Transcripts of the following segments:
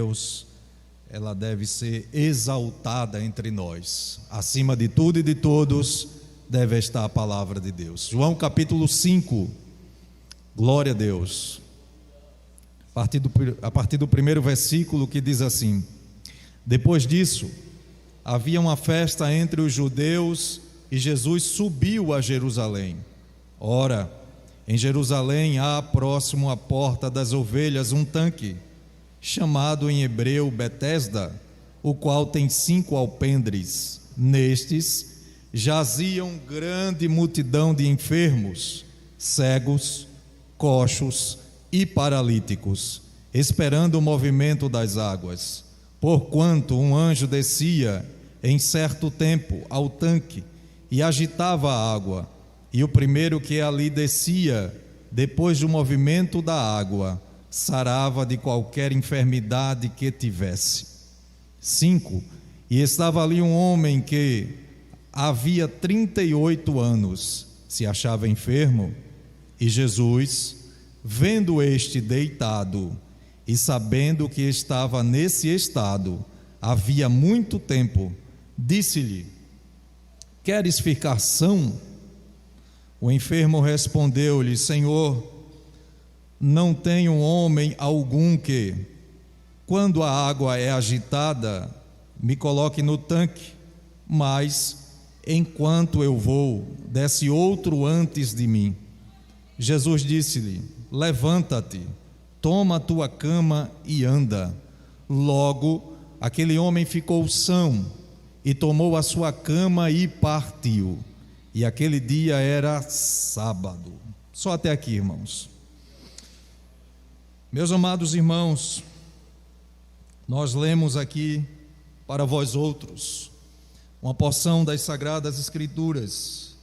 Deus, ela deve ser exaltada entre nós. Acima de tudo e de todos deve estar a palavra de Deus. João capítulo 5, glória a Deus. A partir do primeiro versículo, que diz assim: depois disso, havia uma festa entre os judeus e Jesus subiu a Jerusalém. Ora, em Jerusalém há próximo à porta das ovelhas um tanque, chamado em hebreu Betesda, o qual tem 5 alpendres. Nestes jaziam grande multidão de enfermos, cegos, coxos e paralíticos, esperando o movimento das águas. Porquanto um anjo descia em certo tempo ao tanque e agitava a água, e o primeiro que ali descia, depois do movimento da água, sarava de qualquer enfermidade que tivesse. 5. E estava ali um homem que havia 38 anos, se achava enfermo, e Jesus, vendo este deitado e sabendo que estava nesse estado havia muito tempo, disse-lhe: queres ficar são? O enfermo respondeu-lhe: Senhor, não tenho homem algum que, quando a água é agitada, me coloque no tanque, mas, enquanto eu vou, desce outro antes de mim. Jesus disse-lhe: levanta-te, toma a tua cama e anda. Logo, aquele homem ficou são, e tomou a sua cama e partiu. E aquele dia era sábado. Só até aqui, irmãos. Meus amados irmãos, nós lemos aqui para vós outros uma porção das Sagradas Escrituras,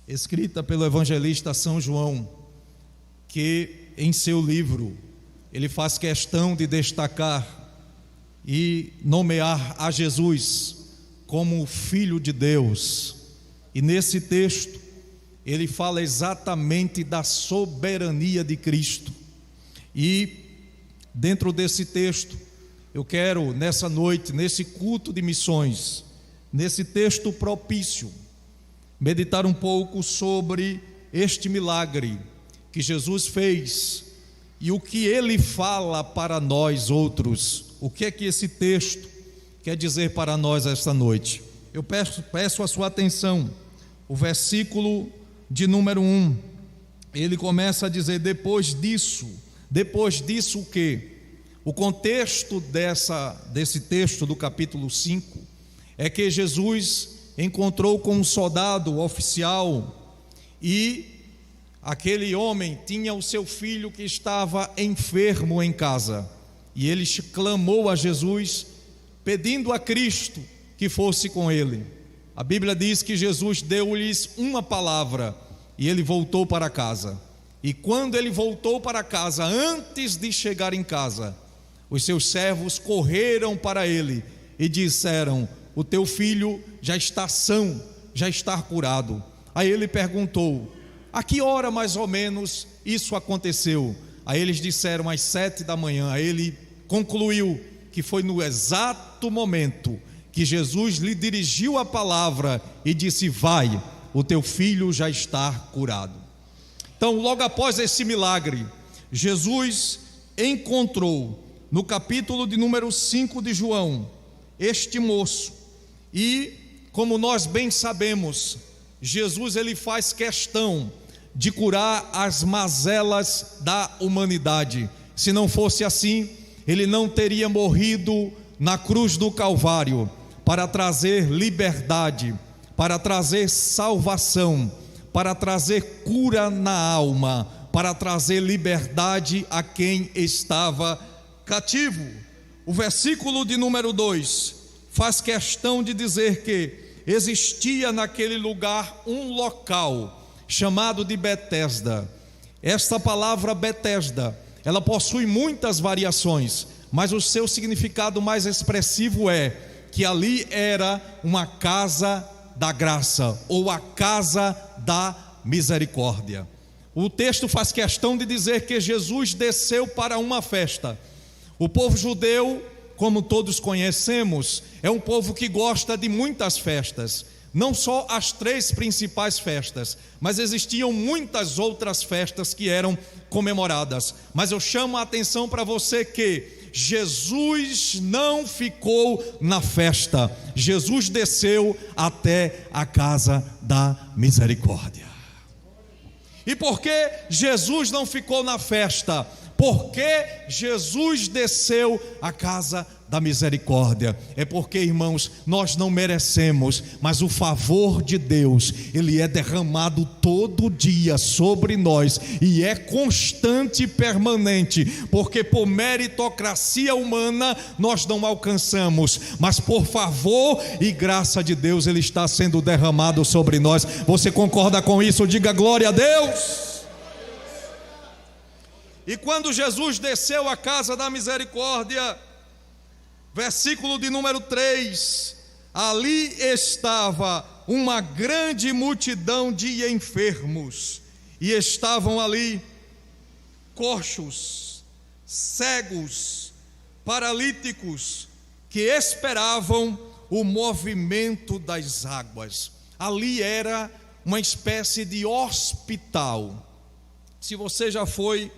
escrita pelo evangelista São João, que em seu livro ele faz questão de destacar e nomear a Jesus como o Filho de Deus. E nesse texto ele fala exatamente da soberania de Cristo. E dentro desse texto eu quero nessa noite, nesse culto de missões, nesse texto propício, meditar um pouco sobre este milagre que Jesus fez e o que ele fala para nós outros. O que é que esse texto quer dizer para nós esta noite? Eu peço a sua atenção. O versículo de número 1, ele começa a dizer: depois disso o quê? O contexto desse texto do capítulo 5 é que Jesus encontrou com um soldado oficial, e aquele homem tinha o seu filho que estava enfermo em casa, e ele clamou a Jesus, pedindo a Cristo que fosse com ele. A Bíblia diz que Jesus deu-lhes uma palavra e ele voltou para casa. E quando ele voltou para casa, antes de chegar em casa, os seus servos correram para ele e disseram: o teu filho já está são, já está curado. Aí ele perguntou: a que hora mais ou menos isso aconteceu? Aí eles disseram: às 7 da manhã. Aí ele concluiu que foi no exato momento que Jesus lhe dirigiu a palavra e disse: vai, o teu filho já está curado. Então, logo após esse milagre, Jesus encontrou no capítulo de número 5 de João este moço, e como nós bem sabemos, Jesus ele faz questão de curar as mazelas da humanidade. Se não fosse assim, ele não teria morrido na cruz do Calvário para trazer liberdade, para trazer salvação, para trazer cura na alma, para trazer liberdade a quem estava cativo. O versículo de número 2 faz questão de dizer que existia naquele lugar um local chamado de Betesda. Esta palavra Betesda, ela possui muitas variações, mas o seu significado mais expressivo é que ali era uma casa da graça, ou a casa da misericórdia. O texto faz questão de dizer que Jesus desceu para uma festa. O povo judeu, como todos conhecemos, é um povo que gosta de muitas festas. Não só as 3 principais festas, mas existiam muitas outras festas que eram comemoradas. Mas eu chamo a atenção para você que Jesus não ficou na festa. Jesus desceu até a casa da misericórdia. E por que Jesus não ficou na festa? Porque Jesus desceu à casa da misericórdia. É porque, irmãos, nós não merecemos, mas o favor de Deus, ele é derramado todo dia sobre nós, e é constante e permanente, porque por meritocracia humana nós não alcançamos, mas por favor e graça de Deus ele está sendo derramado sobre nós. Você concorda com isso? Diga glória a Deus. E quando Jesus desceu à casa da misericórdia, versículo de número 3, ali estava uma grande multidão de enfermos, e estavam ali coxos, cegos, paralíticos, que esperavam o movimento das águas. Ali era uma espécie de hospital. Se você já foi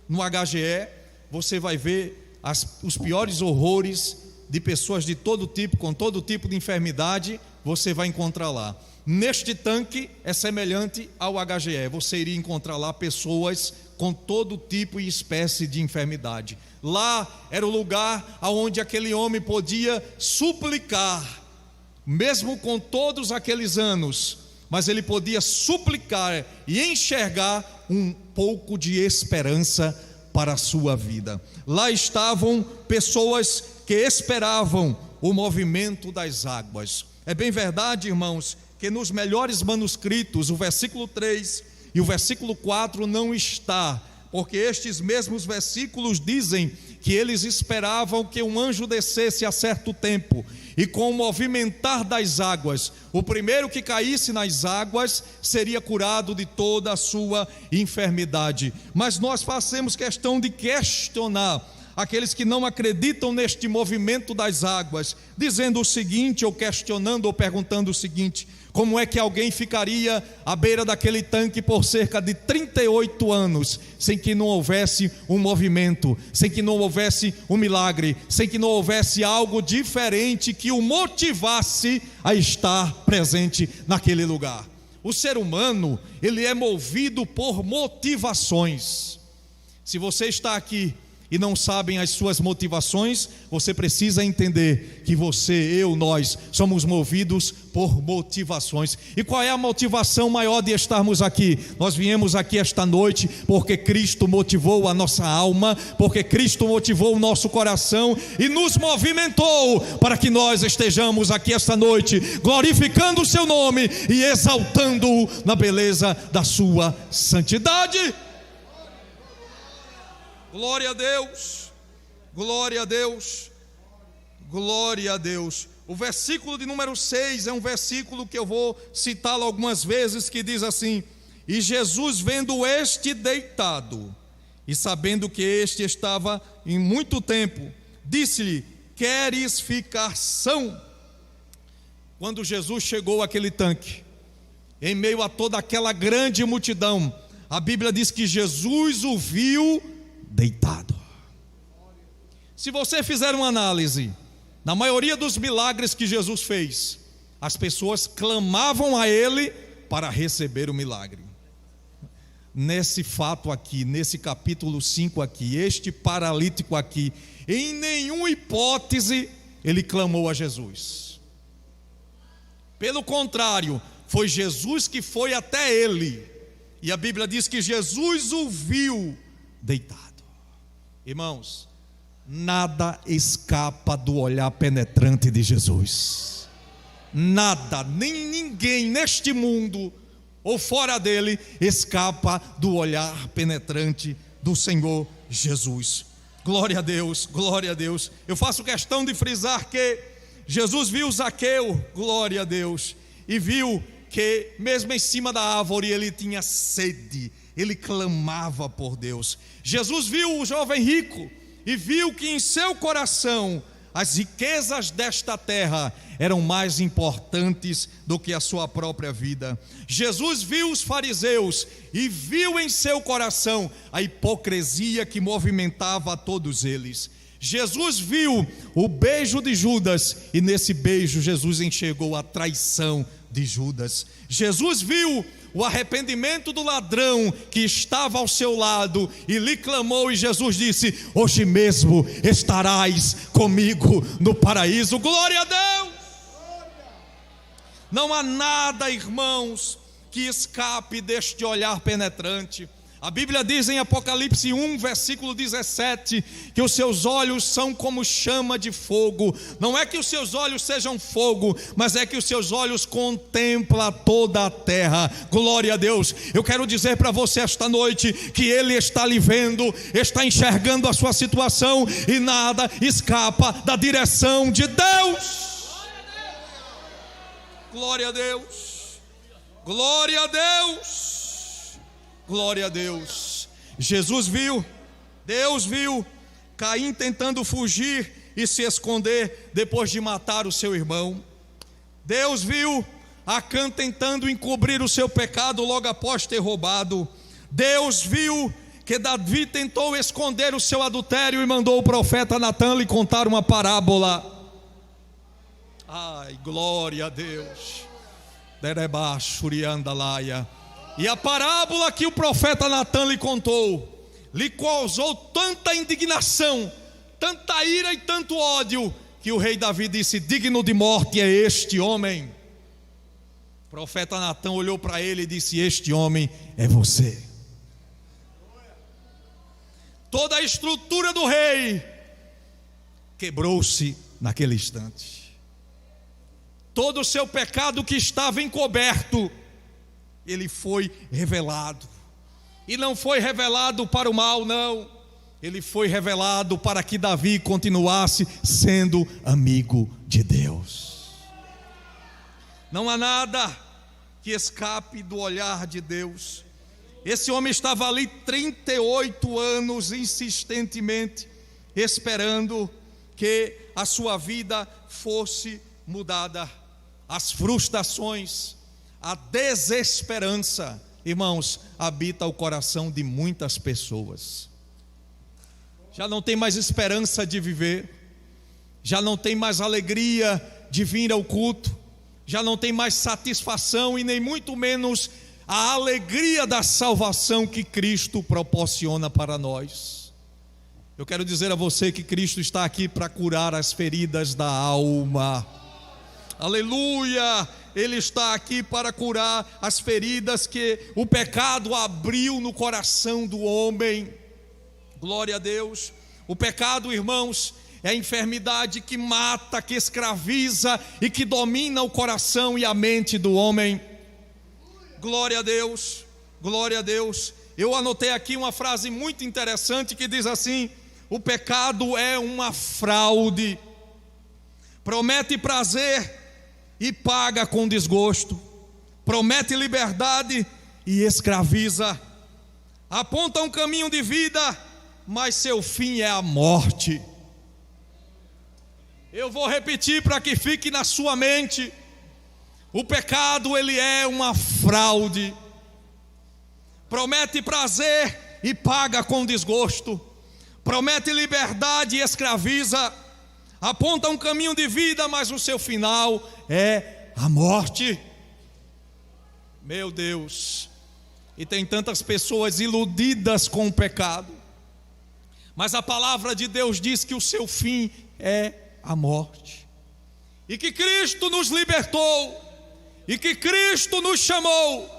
no HGE, você vai ver os piores horrores de pessoas de todo tipo, com todo tipo de enfermidade, você vai encontrar lá. Neste tanque é semelhante ao HGE, você iria encontrar lá pessoas com todo tipo e espécie de enfermidade. Lá era o lugar onde aquele homem podia suplicar, mesmo com todos aqueles anos, mas ele podia suplicar e enxergar um pouco de esperança para a sua vida. Lá estavam pessoas que esperavam o movimento das águas. É bem verdade, irmãos, que nos melhores manuscritos o versículo 3 e o versículo 4 não está, porque estes mesmos versículos dizem que eles esperavam que um anjo descesse a certo tempo, e com o movimentar das águas, o primeiro que caísse nas águas seria curado de toda a sua enfermidade. Mas nós fazemos questão de questionar aqueles que não acreditam neste movimento das águas, dizendo o seguinte, ou questionando ou perguntando o seguinte: como é que alguém ficaria à beira daquele tanque por cerca de 38 anos, sem que não houvesse um movimento, sem que não houvesse um milagre, sem que não houvesse algo diferente que o motivasse a estar presente naquele lugar? O ser humano, ele é movido por motivações. Se você está aqui e não sabem as suas motivações, você precisa entender que você, eu, nós somos movidos por motivações. E qual é a motivação maior de estarmos aqui? Nós viemos aqui esta noite porque Cristo motivou a nossa alma, porque Cristo motivou o nosso coração e nos movimentou para que nós estejamos aqui esta noite, glorificando o seu nome e exaltando-o na beleza da sua santidade. Glória a Deus, glória a Deus, glória a Deus. O versículo de número 6 é um versículo que eu vou citá-lo algumas vezes, que diz assim: e Jesus, vendo este deitado, e sabendo que este estava em muito tempo, disse-lhe: queres ficar são? Quando Jesus chegou àquele tanque, em meio a toda aquela grande multidão, a Bíblia diz que Jesus o viu deitado. Se você fizer uma análise, na maioria dos milagres que Jesus fez, as pessoas clamavam a Ele para receber o milagre. Nesse fato aqui, nesse capítulo 5 aqui, este paralítico aqui, em nenhuma hipótese ele clamou a Jesus. Pelo contrário, foi Jesus que foi até ele, e a Bíblia diz que Jesus o viu deitado. Irmãos, nada escapa do olhar penetrante de Jesus. Nada, nem ninguém neste mundo ou fora dele escapa do olhar penetrante do Senhor Jesus. Glória a Deus, glória a Deus. Eu faço questão de frisar que Jesus viu Zaqueu, glória a Deus, e viu que mesmo em cima da árvore ele tinha sede, ele clamava por Deus. Jesus viu o jovem rico e viu que em seu coração as riquezas desta terra eram mais importantes do que a sua própria vida. Jesus viu os fariseus e viu em seu coração a hipocrisia que movimentava a todos eles. Jesus viu o beijo de Judas, e nesse beijo Jesus enxergou a traição de Judas. Jesus viu o arrependimento do ladrão que estava ao seu lado e lhe clamou, e Jesus disse: hoje mesmo estarás comigo no paraíso. Glória a Deus! Não há nada, irmãos, que escape deste olhar penetrante. A Bíblia diz em Apocalipse 1, versículo 17, que os seus olhos são como chama de fogo. Não é que os seus olhos sejam fogo, mas é que os seus olhos contemplam toda a terra. Glória a Deus. Eu quero dizer para você esta noite que Ele está lhe vendo, está enxergando a sua situação, e nada escapa da direção de Deus. Glória a Deus. Glória a Deus. Glória a Deus. Jesus viu, Deus viu Caim tentando fugir e se esconder depois de matar o seu irmão. Deus viu Acã tentando encobrir o seu pecado logo após ter roubado. Deus viu que Davi tentou esconder o seu adultério e mandou o profeta Natan lhe contar uma parábola. Ai, glória a Deus. E a parábola que o profeta Natan lhe contou lhe causou tanta indignação, tanta ira e tanto ódio, que o rei Davi disse: digno de morte é este homem. O profeta Natan olhou para ele e disse: este homem é você. Toda a estrutura do rei quebrou-se naquele instante. Todo o seu pecado que estava encoberto, ele foi revelado. E não foi revelado para o mal, não. Ele foi revelado para que Davi continuasse sendo amigo de Deus. Não há nada que escape do olhar de Deus. Esse homem estava ali 38 anos insistentemente esperando que a sua vida fosse mudada. As frustrações, a desesperança, irmãos, habita o coração de muitas pessoas. Já não tem mais esperança de viver, já não tem mais alegria de vir ao culto, já não tem mais satisfação e nem muito menos a alegria da salvação que Cristo proporciona para nós. Eu quero dizer a você que Cristo está aqui para curar as feridas da alma. Aleluia! Ele está aqui para curar as feridas que o pecado abriu no coração do homem. Glória a Deus. O pecado, irmãos, é a enfermidade que mata, que escraviza e que domina o coração e a mente do homem. Glória a Deus, glória a Deus. Eu anotei aqui uma frase muito interessante que diz assim: o pecado é uma fraude, promete prazer e paga com desgosto, promete liberdade e escraviza, aponta um caminho de vida, mas seu fim é a morte. Eu vou repetir para que fique na sua mente: o pecado, ele é uma fraude, promete prazer e paga com desgosto, promete liberdade e escraviza, aponta um caminho de vida, mas o seu final é a morte. Meu Deus, e tem tantas pessoas iludidas com o pecado, mas a palavra de Deus diz que o seu fim é a morte, e que Cristo nos libertou, e que Cristo nos chamou,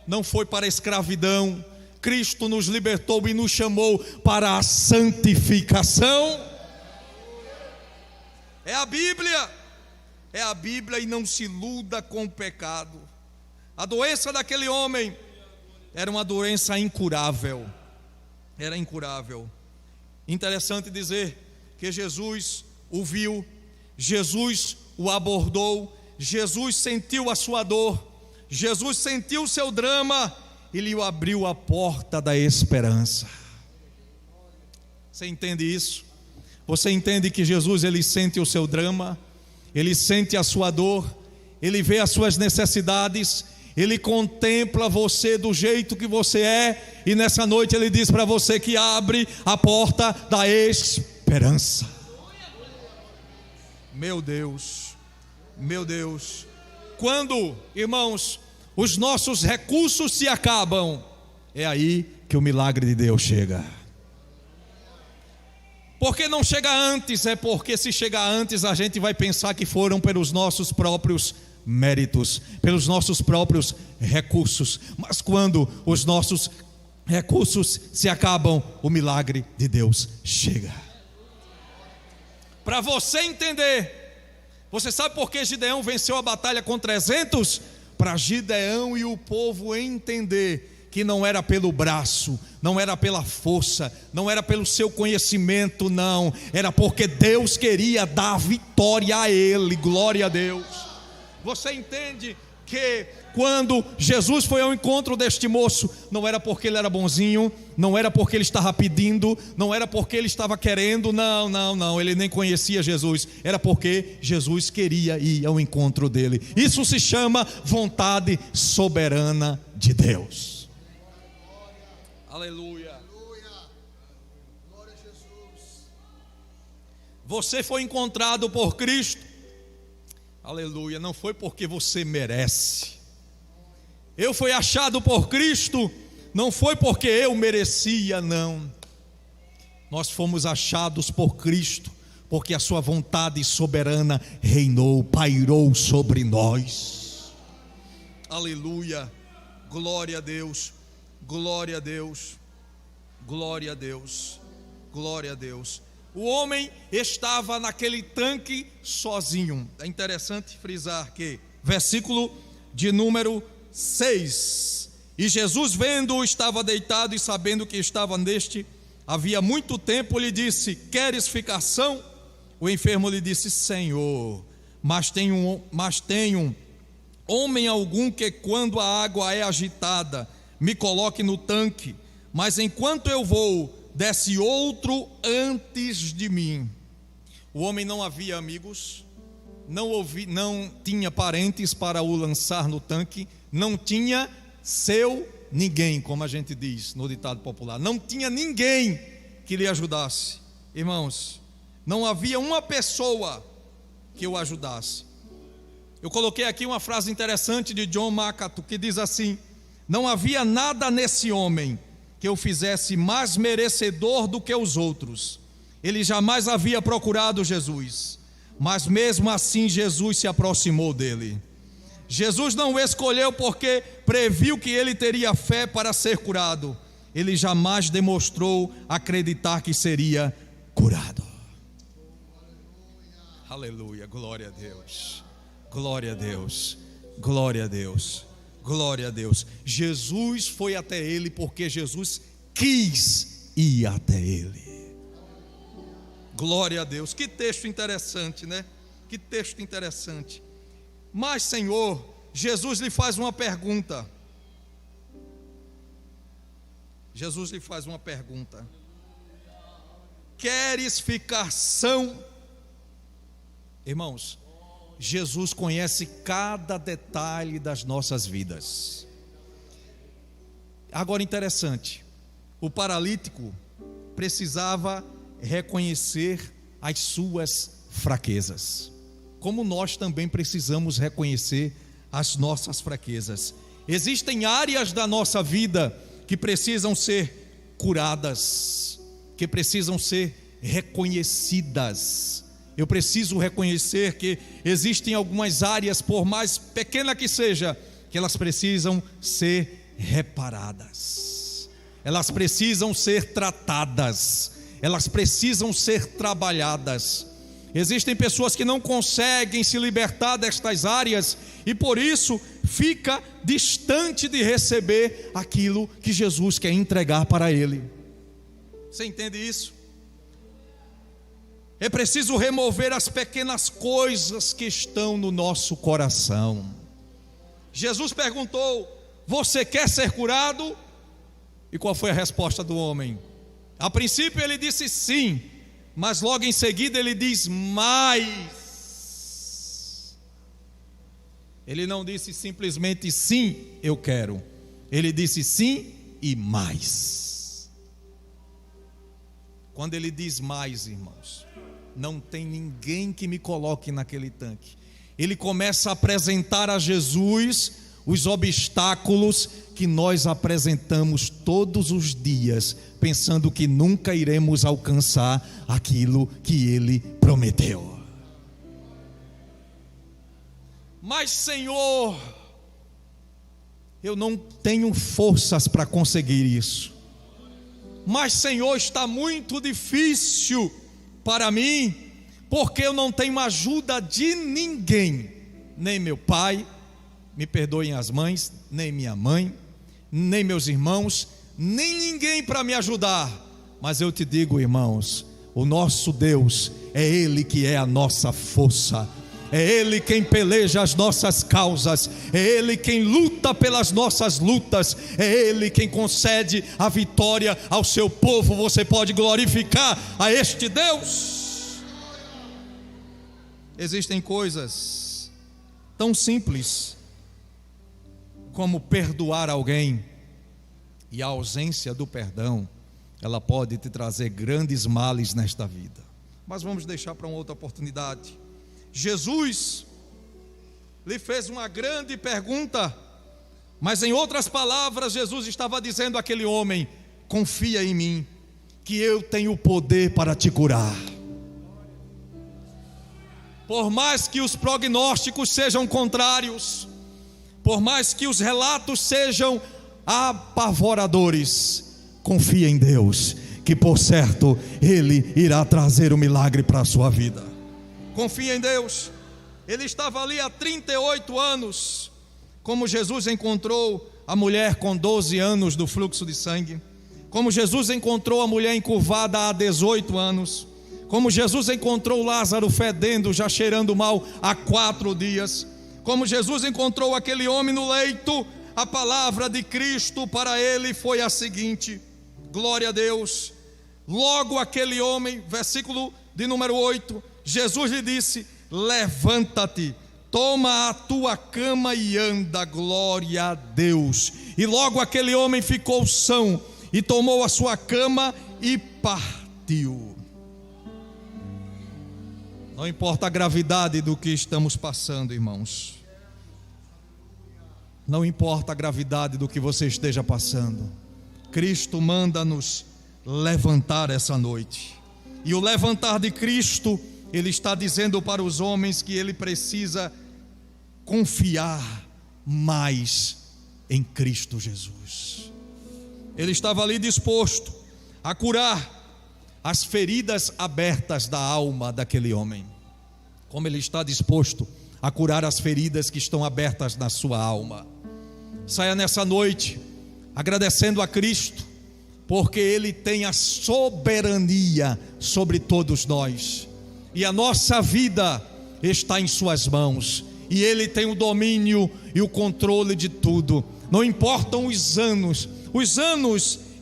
não foi para a escravidão. Cristo nos libertou e nos chamou para a santificação. É a Bíblia, e não se iluda com o pecado. A doença daquele homem era uma doença incurável, era incurável. Interessante dizer que Jesus o viu, Jesus o abordou, Jesus sentiu a sua dor, Jesus sentiu o seu drama e lhe abriu a porta da esperança. Você entende isso? Você entende que Jesus, ele sente o seu drama, ele sente a sua dor, ele vê as suas necessidades, ele contempla você do jeito que você é, e nessa noite ele diz para você que abre a porta da esperança. Meu Deus, meu Deus. Quando, irmãos, os nossos recursos se acabam, é aí que o milagre de Deus chega. Porque não chega antes? É porque se chegar antes, a gente vai pensar que foram pelos nossos próprios méritos, pelos nossos próprios recursos. Mas quando os nossos recursos se acabam, o milagre de Deus chega. Para você entender, você sabe por que Gideão venceu a batalha com 300? Para Gideão e o povo entender que não era pelo braço, não era pela força, não era pelo seu conhecimento, não, era porque Deus queria dar vitória a ele. Glória a Deus. Você entende que quando Jesus foi ao encontro deste moço, não era porque ele era bonzinho, não era porque ele estava pedindo, não era porque ele estava querendo, não, ele nem conhecia Jesus, era porque Jesus queria ir ao encontro dele. Isso se chama vontade soberana de Deus. Aleluia. Glória a Jesus. Você foi encontrado por Cristo. Aleluia. Não foi porque você merece. Eu fui achado por Cristo. Não foi porque eu merecia, não. Nós fomos achados por Cristo, porque a sua vontade soberana reinou, pairou sobre nós. Aleluia. Glória a Deus. Glória a Deus, glória a Deus, glória a Deus. O homem estava naquele tanque sozinho. É interessante frisar que, versículo de número 6: e Jesus, vendo-o, estava deitado e sabendo que estava neste havia muito tempo, lhe disse: queres ficar são? O enfermo lhe disse: Senhor, mas tenho homem algum que, quando a água é agitada, me coloque no tanque, mas enquanto eu vou, desce outro antes de mim. O homem não havia amigos, não tinha parentes para o lançar no tanque, não tinha seu ninguém, como a gente diz no ditado popular, não tinha ninguém que lhe ajudasse. Irmãos, não havia uma pessoa que o ajudasse. Eu coloquei aqui uma frase interessante de John MacArthur, que diz assim: não havia nada nesse homem que o fizesse mais merecedor do que os outros. Ele jamais havia procurado Jesus, mas mesmo assim Jesus se aproximou dele. Jesus não o escolheu porque previu que ele teria fé para ser curado. Ele jamais demonstrou acreditar que seria curado. Aleluia, glória a Deus, glória a Deus, glória a Deus. Glória a Deus. Jesus foi até ele porque Jesus quis ir até ele. Glória a Deus. Que texto interessante, né? Que texto interessante. Mas, Senhor, Jesus lhe faz uma pergunta. Jesus lhe faz uma pergunta: queres ficar são? Irmãos, Jesus conhece cada detalhe das nossas vidas. Agora, interessante, o paralítico precisava reconhecer as suas fraquezas, como nós também precisamos reconhecer as nossas fraquezas. Existem áreas da nossa vida que precisam ser curadas, que precisam ser reconhecidas. Eu preciso reconhecer que existem algumas áreas, por mais pequena que seja, que elas precisam ser reparadas, elas precisam ser tratadas, elas precisam ser trabalhadas. Existem pessoas que não conseguem se libertar destas áreas e por isso fica distante de receber aquilo que Jesus quer entregar para ele. Você entende isso? É preciso remover as pequenas coisas que estão no nosso coração. Jesus perguntou: você quer ser curado? E qual foi a resposta do homem? A princípio ele disse sim, Mas logo em seguida ele diz mais. Ele não disse simplesmente sim, eu quero. Ele disse sim e mais. Quando ele diz mais, irmãos, não tem ninguém que me coloque naquele tanque. Ele começa a apresentar a Jesus os obstáculos que nós apresentamos todos os dias, pensando que nunca iremos alcançar aquilo que Ele prometeu. Mas, Senhor, eu não tenho forças para conseguir isso. Mas, Senhor, está muito difícil para mim, porque eu não tenho ajuda de ninguém, nem meu pai, me perdoem as mães, nem minha mãe, nem meus irmãos, nem ninguém para me ajudar. Mas eu te digo, irmãos, o nosso Deus, é Ele que é a nossa força, é Ele quem peleja as nossas causas, é Ele quem luta pelas nossas lutas, é Ele quem concede a vitória ao seu povo. Você pode glorificar a este Deus? Existem coisas tão simples como perdoar alguém, e a ausência do perdão, ela pode te trazer grandes males nesta vida. Mas vamos deixar para uma outra oportunidade. Jesus lhe fez uma grande pergunta, mas em outras palavras, Jesus estava dizendo àquele homem: confia em mim, que eu tenho o poder para te curar. Por mais que os prognósticos sejam contrários, por mais que os relatos sejam apavoradores, confia em Deus, que por certo Ele irá trazer o milagre para a sua vida. Confia em Deus. Ele estava ali há 38 anos, como Jesus encontrou a mulher com 12 anos do fluxo de sangue, como Jesus encontrou a mulher encurvada há 18 anos, como Jesus encontrou Lázaro fedendo, já cheirando mal há 4 dias, como Jesus encontrou aquele homem no leito. A palavra de Cristo para ele foi a seguinte: glória a Deus. Logo aquele homem, versículo de número 8, Jesus lhe disse: levanta-te, toma a tua cama e anda. Glória a Deus. E logo aquele homem ficou são, e tomou a sua cama e partiu. Não importa a gravidade do que estamos passando, irmãos, não importa a gravidade do que você esteja passando, Cristo manda nos levantar essa noite. E o levantar de Cristo, Ele está dizendo para os homens que Ele precisa confiar mais em Cristo Jesus. Ele estava ali disposto a curar as feridas abertas da alma daquele homem, como Ele está disposto a curar as feridas que estão abertas na sua alma. Saia nessa noite agradecendo a Cristo, porque Ele tem a soberania sobre todos nós, e a nossa vida está em suas mãos, e Ele tem o domínio e o controle de tudo. Não importam os anos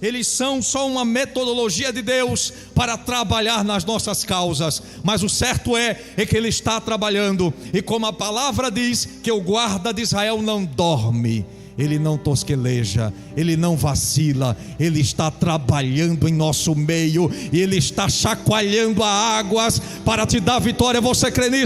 eles são só uma metodologia de Deus para trabalhar nas nossas causas, mas o certo é que Ele está trabalhando, e como a palavra diz, que o guarda de Israel não dorme, ele não tosqueleja, ele não vacila, ele está trabalhando em nosso meio, e Ele está chacoalhando as águas para te dar vitória. Você crê nisso?